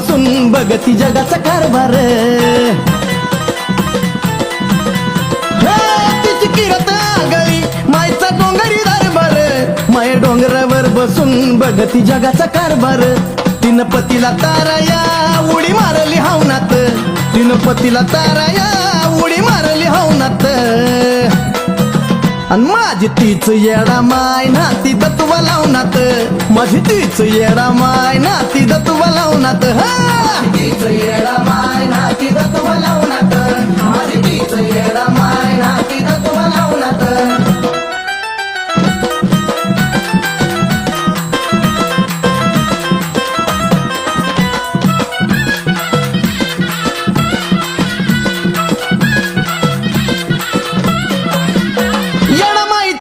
बसून बघती जगाचा कारभार तिची किरत आगळी मायचा डोंगरी दरबार माय डोंगरावर बसून बघती जगाचा कारभार तिनं पतीला ताराया उडी मारली हावनात तिनं पतीला ताराया उडी मारली हावनात अन माझी तीच येडा माय नाती तत्व लावनात माझी तीच येडा माय नाती तत्व लावनात तीच येडा माय नाती तत्व लावनात